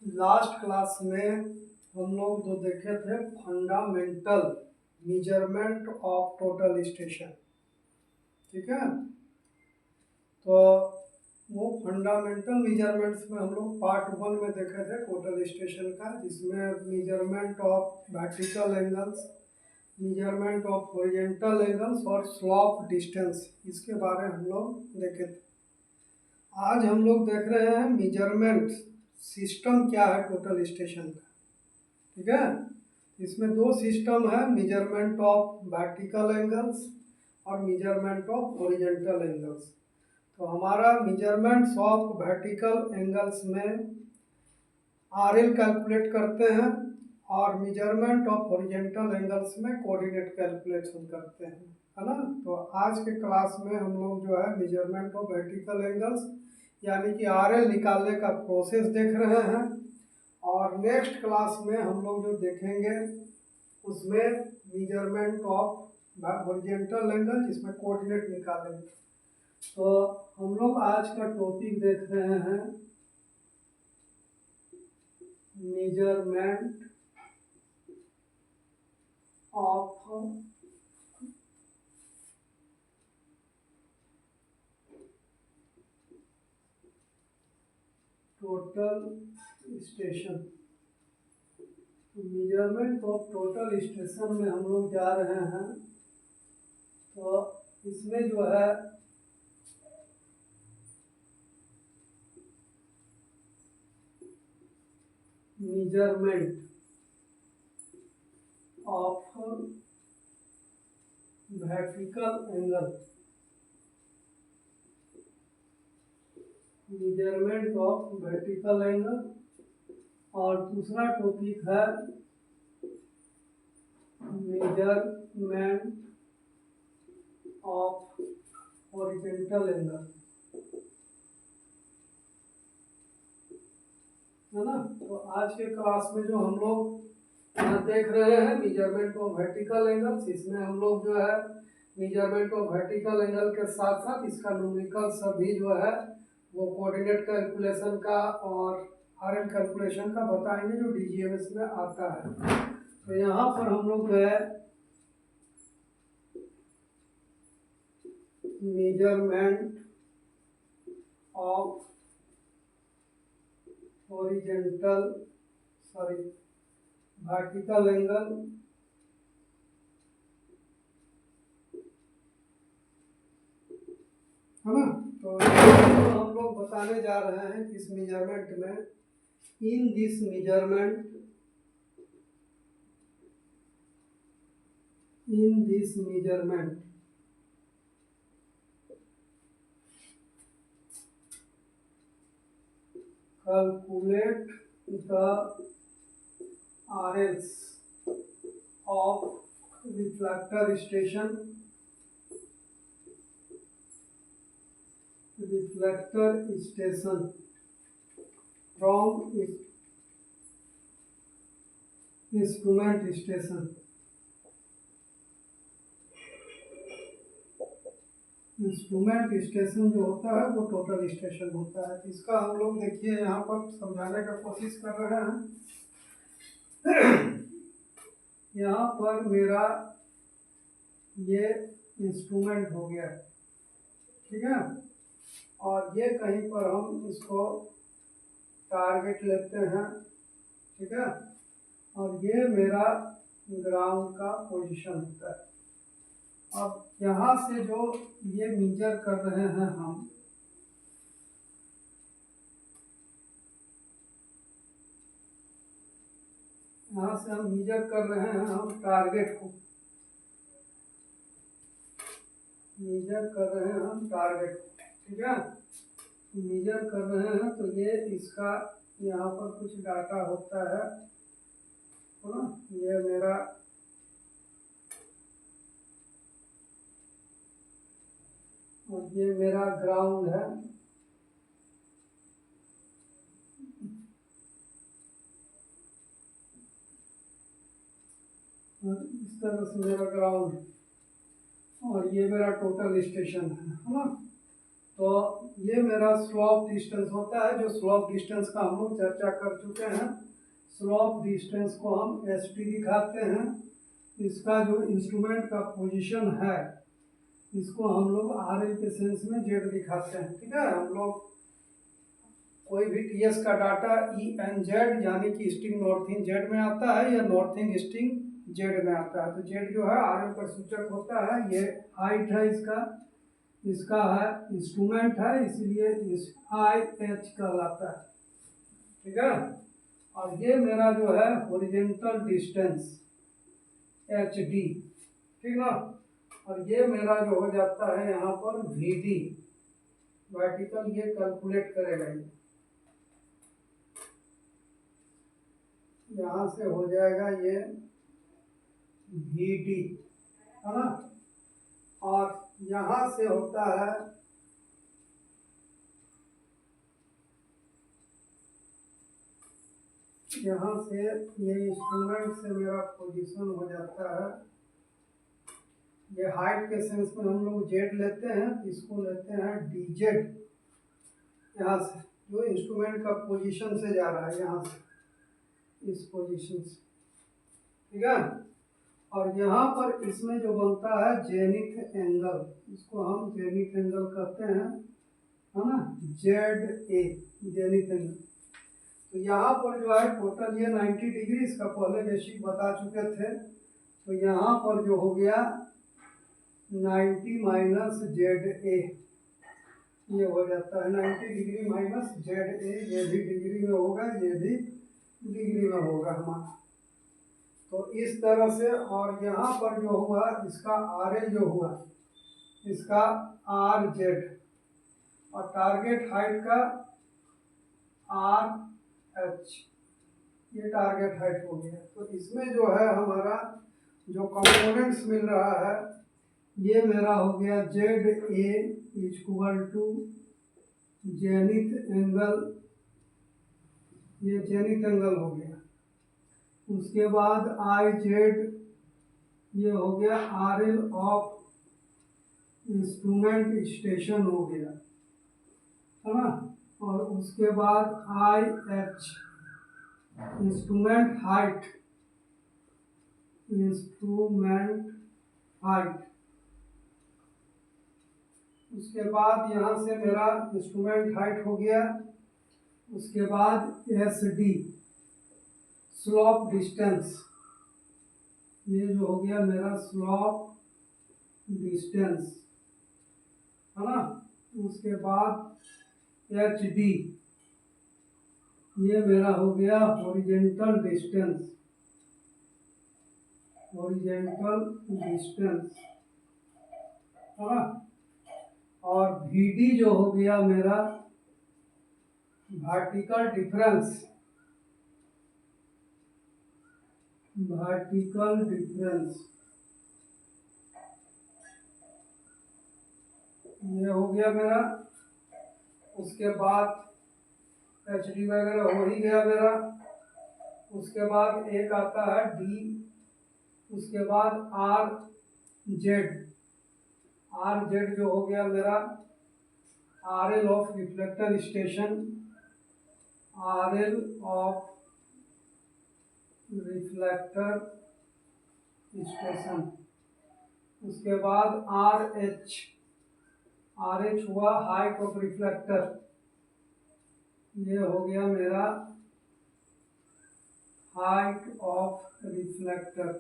Last class में हम लोग जो देखे थे fundamental measurement of total station. ठीक है, तो वो फंडामेंटल मेजरमेंट्स में हम लोग पार्ट 1 में देखे थे टोटल स्टेशन का, जिसमें measurement of vertical angles, measurement of horizontal angles और स्लॉप डिस्टेंस, इसके बारे में हम लोग देखे थे। आज हम लोग देख रहे हैं मेजरमेंट सिस्टम क्या है टोटल स्टेशन का। ठीक है, इसमें दो सिस्टम है, मेजरमेंट ऑफ वर्टिकल एंगल्स और मेजरमेंट ऑफ हॉरिजॉन्टल एंगल्स। तो हमारा मेजरमेंट्स ऑफ वर्टिकल एंगल्स में RL कैलकुलेट करते हैं और मेजरमेंट ऑफ हॉरिजॉन्टल एंगल्स में कोऑर्डिनेट कैलकुलेशन करते हैं, है ना। तो आज के क्लास में हम लोग जो है मेजरमेंट ऑफ वर्टिकल एंगल्स यानी कि RL निकालने का प्रोसेस देख रहे हैं, और नेक्स्ट क्लास में हम लोग जो देखेंगे उसमें मेजरमेंट ऑफ हॉरिजॉन्टल एंगल जिसमें कोऑर्डिनेट निकालेंगे। तो हम लोग आज का टॉपिक देख रहे हैं measurement of total station. Measurement of total station में हम लोग जा रहे हैं, तो इसमें जो है measurement of vertical angle, measurement of vertical angle, और दूसरा टॉपिक है मेजरमेंट ऑफ हॉरिजॉन्टल एंगल, है ना। तो आज के क्लास में जो हम लोग यहाँ देख रहे हैं मेजरमेंट ऑफ वर्टिकल एंगल्स, इसमें हम लोग जो है मेजरमेंट ऑफ वर्टिकल एंगल के साथ साथ इसका न्यूमेरिकल सभी जो है वो कोऑर्डिनेट कैलकुलेशन का और RL कैलकुलेशन का बताएंगे जो DGMS में आता है। तो यहाँ पर हम लोग जो है measurement of horizontal vertical angle है ना। तो हम लोग बताने जा रहे हैं कि इस मेजरमेंट में, in this measurement calculate the RLs of reflector station from instrument station। Instrument station जो होता है वो टोटल स्टेशन होता है। इसका हम लोग देखिए यहाँ पर समझाने का कोशिश कर रहे हैं। यहाँ पर मेरा ये इंस्ट्रूमेंट हो गया, ठीक है, और ये कहीं पर हम इसको टारगेट लेते हैं, ठीक है, और ये मेरा ग्राउंड का पोजीशन होता है। अब यहाँ से जो ये मेजर कर रहे हैं हम, यहाँ से हम मेजर कर रहे हैं हम टारगेट को, मेजर कर रहे हैं हम टारगेट को, ठीक है, मेजर कर रहे हैं। तो ये इसका यहाँ पर कुछ डाटा होता है ना, ये मेरा और ये मेरा ग्राउंड है, इस तरह से मेरा ग्राउंड और ये मेरा टोटल स्टेशन है ना। तो ये ये मेरा स्लोप डिस्टेंस होता है, जो स्लोप डिस्टेंस का हम लोग चर्चा कर चुके हैं। स्लोप डिस्टेंस को हम एस टी दिखाते हैं। इसका जो इंस्ट्रूमेंट का पोजीशन है इसको हम लोग आर एल के सेंस में जेड दिखाते हैं। ठीक है, हम लोग कोई भी टीएस का डाटा ई एन जेड यानी कि स्टिंग नॉर्थिंग जेड में आता है या नॉर्थिंग स्टिंग जेड में आता है। तो जेड जो है आर एल का सूचक होता है। ये हाइट है इसका, इसका है इंस्ट्रूमेंट है, इसलिए इस आई एच कहलाता है। ठीक है, और ये मेरा जो है हॉरिजॉन्टल डिस्टेंस एच डी। ठीक ना, और ये मेरा जो हो जाता है यहाँ पर वी डी वर्टिकल, ये कैलकुलेट करेगा। ये यहाँ से हो जाएगा ये वी डी, है ना, और यहाँ से होता है यहाँ से ये इंस्ट्रूमेंट से मेरा पोजीशन हो जाता है। ये हाइट के सेंस में हम लोग जेड लेते हैं, इसको लेते हैं डी जेड। यहाँ से जो इंस्ट्रूमेंट का पोजीशन से जा रहा है, यहाँ से इस पोजीशन से। ठीक है, और यहाँ पर इसमें जो बनता है जेनिथ एंगल, इसको हम जेनिथ एंगल कहते हैं, है ना, जेड ए जेनिथ एंगल। तो यहाँ पर जो है टोटल ये 90 डिग्री, इसका पहले बेसिक बता चुके थे। तो यहाँ पर जो हो गया 90 माइनस जेड ए, ये हो जाता है 90 डिग्री माइनस जेड ए। ये भी डिग्री में होगा, ये भी डिग्री में होगा हमारा। तो इस तरह से, और यहाँ पर जो हुआ इसका आर एल जो हुआ इसका आर जेड, और टारगेट हाइट का आर एच, ये टारगेट हाइट हो गया। तो इसमें जो है हमारा जो कंपोनेंट्स मिल रहा है, ये मेरा हो गया Z A equal to zenith angle, ये जेनिथ एंगल हो गया। उसके बाद आई जेड, ये हो गया R L of instrument station हो गया, है ना, और उसके बाद I H instrument height, instrument height. उसके बाद यहाँ से मेरा इंस्ट्रूमेंट हाइट हो गया। उसके बाद एस डी स्लोप डिस्टेंस, ये जो हो गया मेरा स्लोप डिस्टेंस, है ना। उसके बाद एच डी, ये मेरा हो गया हॉरिजॉन्टल डिस्टेंस, हॉरिजॉन्टल डिस्टेंस, है ना। और वी डी जो हो गया मेरा वर्टिकल डिफरेंस, वर्टिकल डिफरेंस, ये हो गया मेरा। उसके बाद एच डी वगैरह हो ही गया मेरा। उसके बाद एक आता है डी, उसके बाद आर जेड, आर जेड जो हो गया मेरा are L of reflector station, are L of reflector station. उसके बाद आर एच, आर एच हुआ हाइट ऑफ रिफ्लेक्टर, ये हो गया मेरा height of reflector,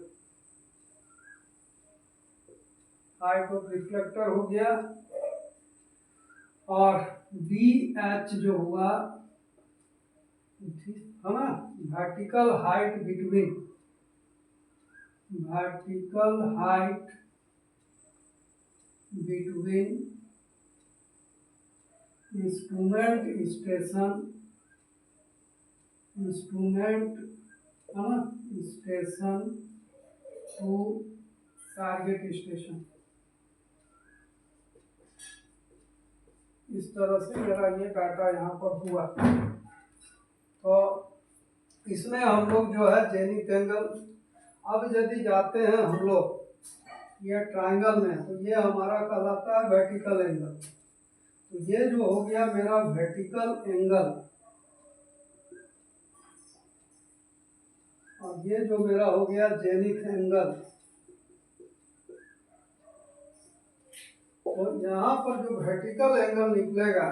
height of reflector हो गया। और बी एच जो हुआ, है ना, vertical height between, vertical height between instrument station, instrument, है ना, स्टेशन टू टारगेट स्टेशन। इस तरह से मेरा ये डाटा यहाँ पर हुआ। तो इसमें हम लोग जो है जेनिथ एंगल, अब यदि जाते हैं हम लोग ये ट्रायंगल में, तो ये हमारा कहलाता है वर्टिकल एंगल। तो ये जो हो गया मेरा वर्टिकल एंगल, और ये जो मेरा हो गया जेनिथ एंगल। तो यहाँ पर जो वर्टिकल एंगल निकलेगा,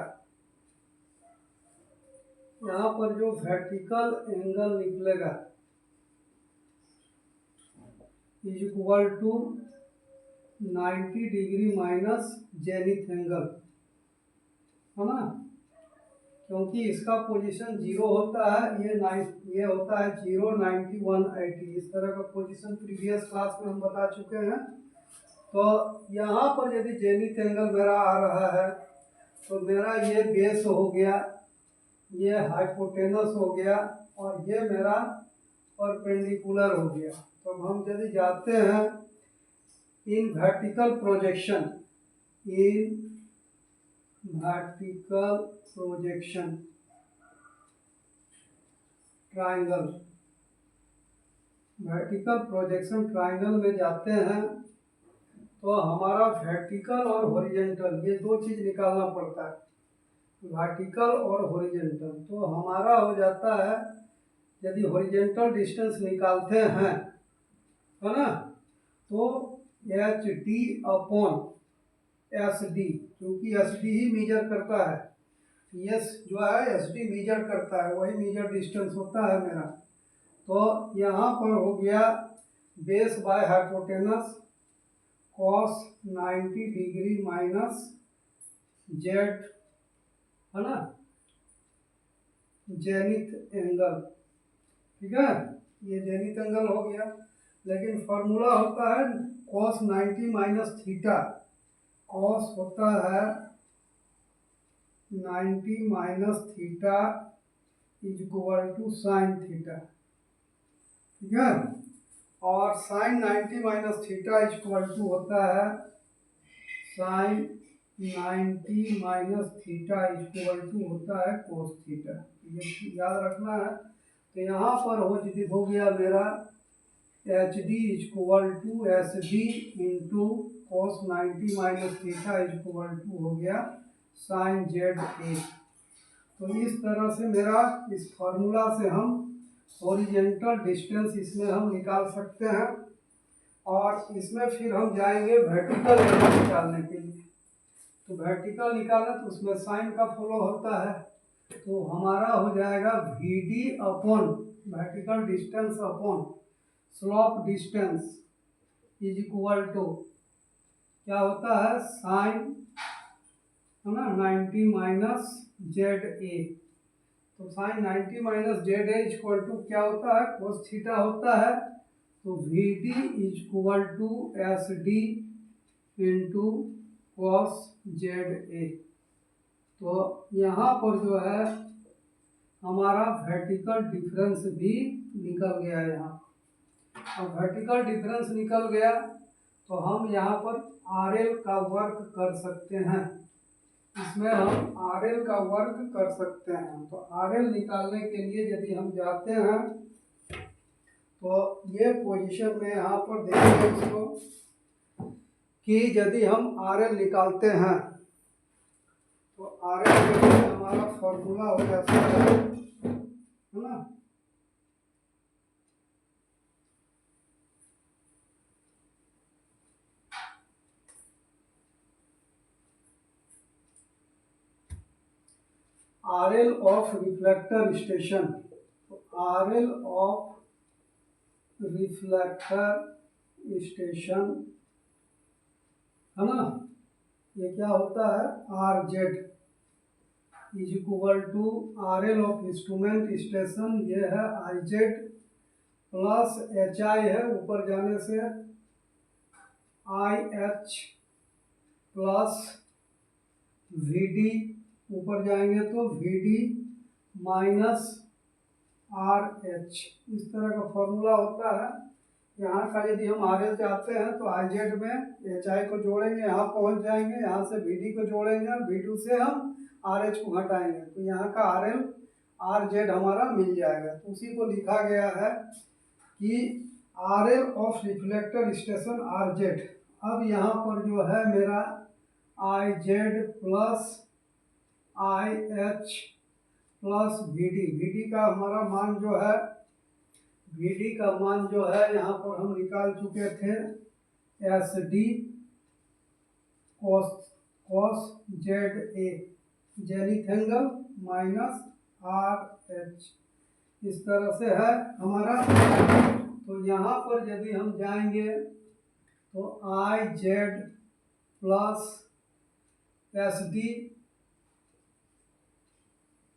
यहाँ पर जो वर्टिकल एंगल निकलेगा is equal to 90 degree minus zenith angle, है ना, क्योंकि इसका पोजीशन 0 होता है, ये होता है 0, 90, 180, इस तरह का पोजीशन प्रीवियस क्लास में हम बता चुके हैं। तो यहाँ पर यदि जेनिथ एंगल मेरा आ रहा है तो मेरा ये बेस हो गया, ये हाइपोटेनस हो गया, और ये मेरा परपेंडिकुलर हो गया। तो हम यदि जाते हैं in vertical projection, in vertical projection triangle, vertical projection triangle में जाते हैं तो हमारा वर्टिकल और हॉरिजॉन्टल ये दो चीज़ निकालना पड़ता है, वर्टिकल और हॉरिजॉन्टल। तो हमारा हो जाता है, यदि हॉरिजॉन्टल डिस्टेंस निकालते हैं, है ना, तो H D upon S D, क्योंकि एस डी ही मेजर करता है, यस जो है एस डी मेजर करता है, वही मेजर डिस्टेंस होता है मेरा। तो यहाँ पर हो गया base by hypotenuse cos 90 degree minus Z, है ना, जेनिथ एंगल, ठीक है, ये जेनिथ एंगल हो गया। लेकिन फार्मूला होता है कॉस 90 माइनस थीटा, कॉस होता है 90 minus theta is equal to sine theta, ठीक है, और sine 90 minus theta is equal to होता है sine 90 minus theta is equal to होता है कोस थीटा, ये याद रखना है। तो यहाँ पर हो गया मेरा H D is equal to S D into cos 90 minus theta is equal to हो गया साइन जेड ए। तो इस तरह से मेरा इस फार्मूला से हम हॉरिजॉन्टल डिस्टेंस इसमें हम निकाल सकते हैं, और इसमें फिर हम जाएंगे वर्टिकल एंगल निकालने के लिए। तो वर्टिकल निकालना तो उसमें साइन का फॉलो होता है, तो हमारा हो जाएगा V D upon vertical distance upon slope distance is equal to क्या होता है साइन, है ना, 90 माइनस जेड ए। तो sine 90 minus Z A equal to क्या होता है कोस थीटा होता है। तो V D is equal to S D into cos Z A. तो यहाँ पर जो है हमारा वर्टिकल डिफरेंस भी निकल गया है। यहाँ अब वर्टिकल डिफरेंस निकल गया तो हम यहाँ पर आर एल का वर्क कर सकते हैं, इसमें हम आर एल का वर्क कर सकते हैं। तो आर एल निकालने के लिए यदि हम जाते हैं तो ये पोजीशन में यहाँ पर देखेंगे इसको कि यदि हम आर एल निकालते हैं तो आर एल के लिए हमारा फॉर्मूला हो जाता है ना, R L of reflector station. तो R L of reflector station, है ना, ये क्या होता है R Z is equal to R L of instrument station, ये है I Z plus H I है, ऊपर जाने से I H plus V D, ऊपर जाएंगे तो V D minus R H, इस तरह का फॉर्मूला होता है। यहाँ का यदि हम आर एल चाहते हैं तो आई जेड में एच आई को जोड़ेंगे, यहाँ पहुँच जाएंगे, यहाँ से वी डी को जोड़ेंगे और वी डी से हम आर एच को घटाएंगे, तो यहाँ का आर एल आर जेड हमारा मिल जाएगा। तो उसी को लिखा गया है कि R L of reflector station R Z. अब यहाँ पर जो है मेरा I Z plus I H plus V D का हमारा मान जो है, वी डी का मान जो है यहाँ पर हम निकाल चुके थे, S D cos Z A zenith angle minus R H, इस तरह से है हमारा। तो यहाँ पर यदि हम जाएंगे तो I Z plus S D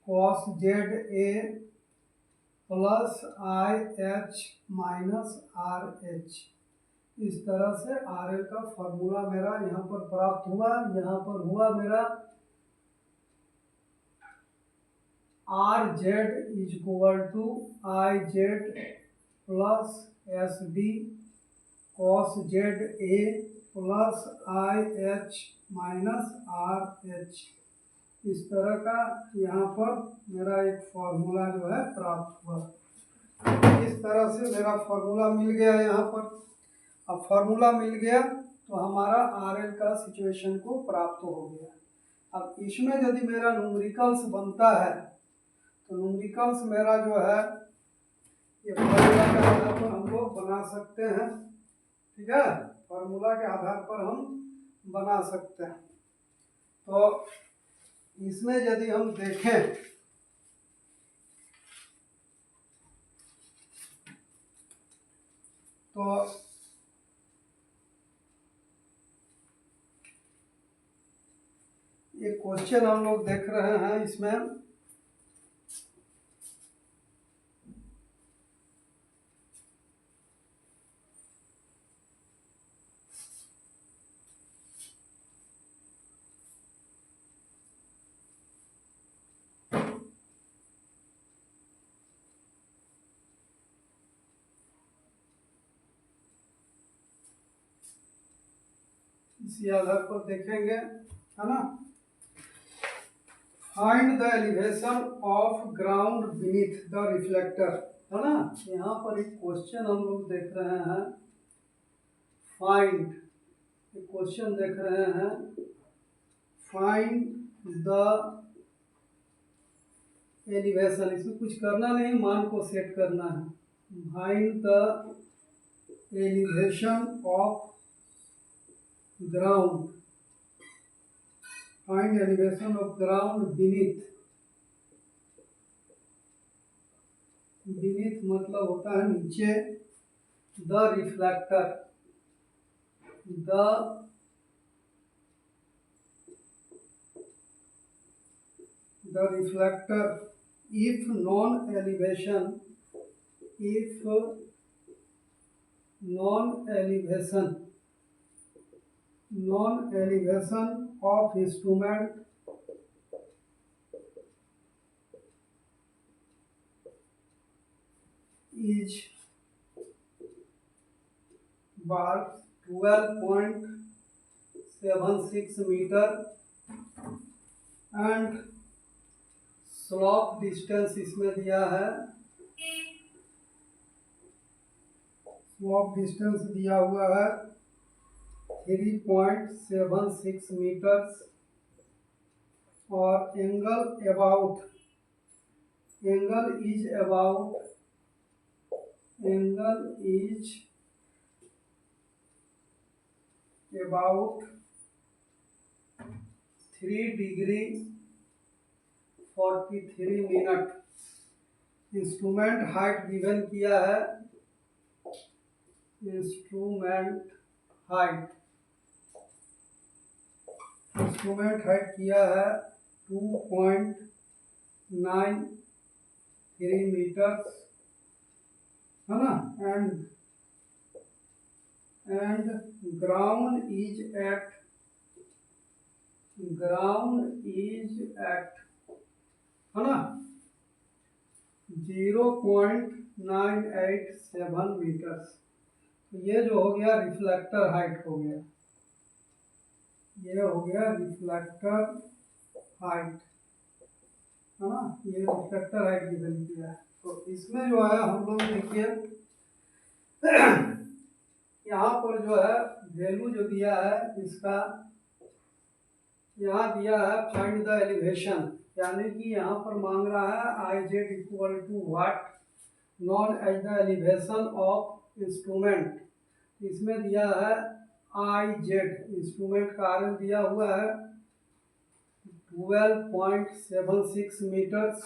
cos Z A plus I H minus R H, इस तरह से आर एल का फॉर्मूला मेरा यहाँ पर प्राप्त हुआ। यहाँ पर हुआ मेरा R Z is equal to I Z plus S D cos Z A plus I H minus R H, इस तरह का यहाँ पर मेरा एक फॉर्मूला जो है प्राप्त हुआ। इस तरह से मेरा फॉर्मूला मिल गया यहाँ पर। अब फॉर्मूला मिल गया तो हमारा आर एल का सिचुएशन को प्राप्त हो गया। अब इसमें यदि मेरा न्यूमेरिकल्स बनता है तो न्यूमेरिकल्स मेरा जो है ये फॉर्मूला के आधार पर हम लोग बना सकते हैं, ठीक है, फॉर्मूला के आधार पर हम बना सकते हैं। तो इसमें यदि हम देखें तो एक क्वेश्चन हम लोग देख रहे हैं इसमें, इसी आधार पर देखेंगे, है ना। Find the elevation of ground beneath the reflector, है ना। यहाँ पर एक क्वेश्चन हम लोग देख रहे हैं, फाइंड, एक क्वेश्चन देख रहे हैं, फाइंड द एलिवेशन, इसमें कुछ करना नहीं, मान को सेट करना है। Find the elevation of ground, find elevation of ground beneath, beneath मतलब होता है नीचे, the reflector, the reflector if non elevation of instrument is bar 12.76 meter and slope distance इसमें दिया है, स्लॉप डिस्टेंस दिया हुआ है 3.76 मीटर्स, और angle about, angle is about 3 degree 43 minute. Instrument height given किया है, इंस्ट्रूमेंट हाइट किया है 2.93 मीटर्स, है ना। एंड ग्राउंड इज एट है ना 0.987 मीटर्स। तो ये जो हो गया रिफ्लेक्टर हाइट हो गया, ये हो गया रिफ्लेक्टर हाइट, है ना, ये रिफ्लेक्टर हाइट गिवन किया है। तो इसमें जो है हम लोग देखिए यहाँ पर जो है वैल्यू जो दिया है इसका यहाँ दिया है फाइंड द एलिवेशन, यानी कि यहाँ पर मांग रहा है I Z equal to what known as the elevation of instrument. इसमें दिया है आई जेड, इंस्ट्रूमेंट का आर दिया हुआ है 12.76 मीटर्स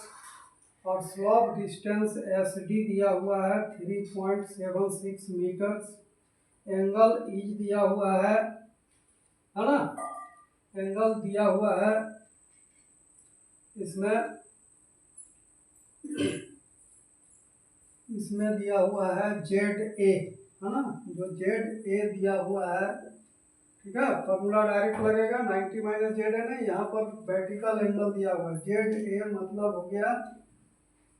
और स्लोप डिस्टेंस एस डी दिया हुआ है 3.76 मीटर्स। एंगल इज दिया हुआ है ना, एंगल दिया हुआ है इसमें दिया हुआ है जेड ए, है ना, जो जेड ए दिया हुआ है, ठीक है। फॉर्मूला डायरेक्ट लगेगा 90 माइनस जेड है ना, यहाँ पर वर्टिकल एंगल दिया हुआ है, जेड ए मतलब हो गया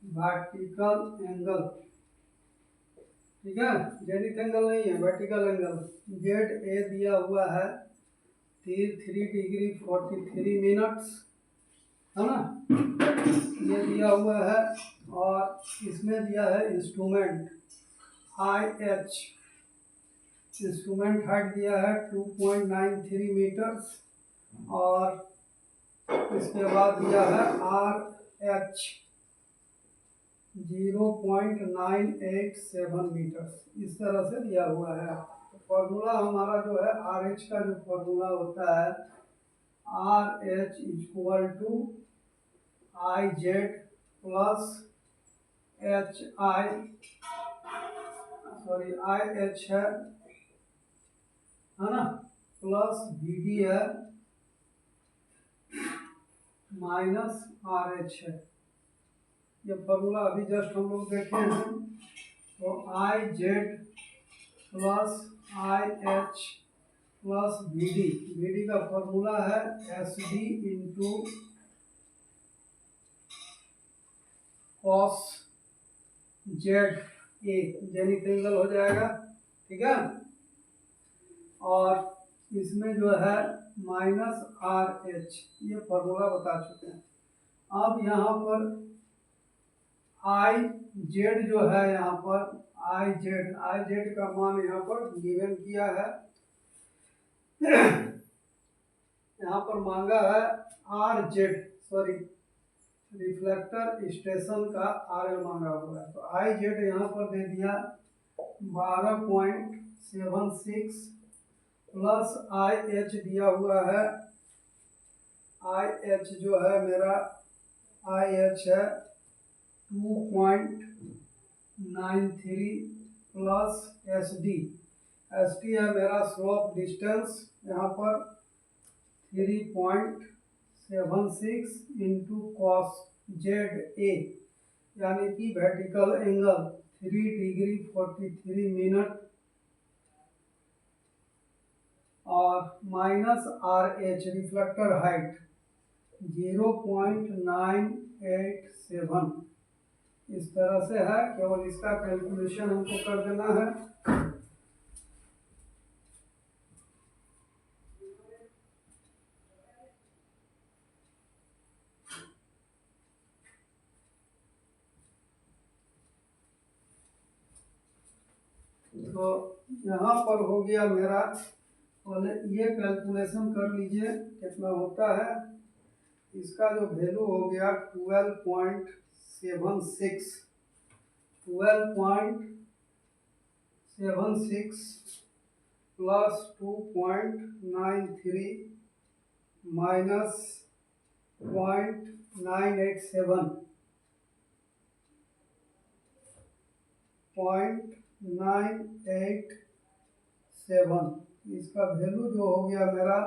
वर्टिकल एंगल, ठीक है, जेनिथ एंगल नहीं है, वर्टिकल एंगल। जेड ए दिया हुआ है 3 डिग्री 43 मिनट्स, है ना, ये दिया हुआ है। और इसमें दिया है इंस्ट्रूमेंट आई एच, इंस्ट्रूमेंट हाइट दिया है 2.93 मीटर्स और इसके बाद दिया है आर एच 0.987 मीटर्स, इस तरह से दिया हुआ है। तो फॉर्मूला हमारा जो है आर एच का जो फॉर्मूला होता है R H equal to I Z plus H I, sorry I H है ना, प्लस वी डी है माइनस आर एच है। ये फॉर्मूला अभी जस्ट हम लोग देखे हैं। तो I Z plus I H plus V D का फॉर्मूला है S D into cos Z A, zenith angle हो जाएगा, ठीक है। और इसमें जो है माइनस आर एच, ये फॉर्मूला बता चुके हैं। अब यहाँ पर आई जेड जो है, यहाँ पर आई जेड का मान यहाँ पर गिवन किया है, यहाँ पर मांगा है R Z, sorry reflector station का आर एल मांगा हुआ है। तो आई जेड यहाँ पर दे दिया 12.76 प्लस आई एच दिया हुआ है, आई एच जो है मेरा आई एच है 2.93 प्लस एस डी है मेरा स्लोप डिस्टेंस, यहाँ पर 3.76 इंटू कॉस जेड ए, यानी कि वर्टिकल एंगल 3 डिग्री 43 मिनट और minus R H reflector height 0.987, इस तरह से है। केवल इसका कैलकुलेशन हमको कर देना है। तो यहाँ पर हो गया मेरा, पहले ये कैलकुलेशन कर लीजिए कितना होता है। इसका जो वैल्यू हो गया 12.76 प्लस 2.93 माइनस 0.987 0.987, इसका वैल्यू जो हो गया मेरा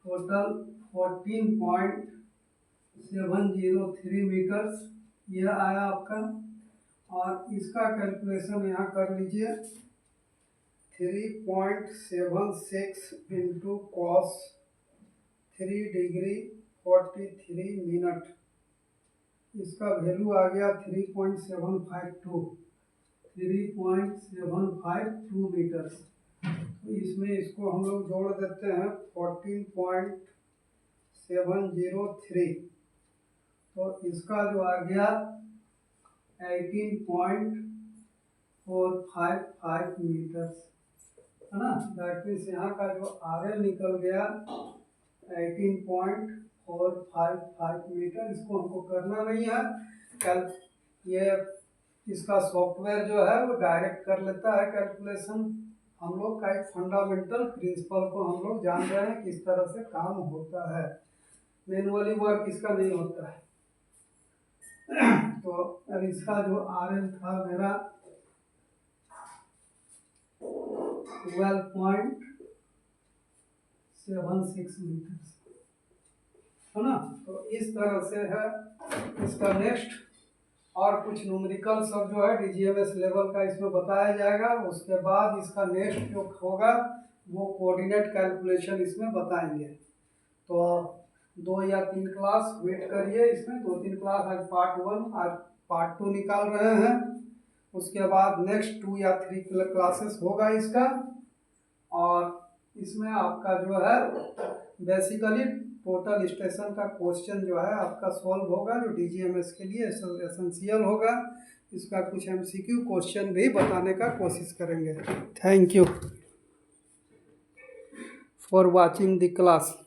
टोटल 14.703 मीटर्स, यह आया आपका। और इसका कैलकुलेशन यहाँ कर लीजिए 3.76 इंटू कॉस 3 डिग्री 43 मिनट, इसका वैल्यू आ गया 3.752 मीटर्स। तो इसमें इसको हम लोग जोड़ देते हैं 14.703, तो इसका जो आ गया 18.455 मीटर्स, है ना। दैट मीन्स यहाँ का जो आर एल निकल गया 18.455 मीटर। इसको हमको करना नहीं है, कल ये इसका सॉफ्टवेयर जो है वो डायरेक्ट कर लेता है कैलकुलेशन। हम लोग का एक फंडामेंटल प्रिंसिपल को हम लोग जान रहे हैं किस तरह से काम होता है, मैनुअली वर्क इसका नहीं होता है। तो अब इसका जो RL था मेरा 12.76 मीटर है ना। तो इस तरह से है इसका। नेक्स्ट और कुछ न्यूमेरिकल सब जो है DGMS लेवल का इसमें बताया जाएगा। उसके बाद इसका नेक्स्ट जो होगा वो कोऑर्डिनेट कैलकुलेशन इसमें बताएंगे। तो 2 या 3 क्लास वेट करिए, इसमें 2-3 क्लास, आज पार्ट 1 आज पार्ट 2 निकाल रहे हैं। उसके बाद नेक्स्ट 2 या 3 क्लासेस होगा इसका। और इसमें आपका जो है बेसिकली टोटल स्टेशन का क्वेश्चन जो है आपका सॉल्व होगा, जो DGMS के लिए एसेंशियल होगा। इसका कुछ MCQ क्वेश्चन भी बताने का कोशिश करेंगे। Thank you for watching the class.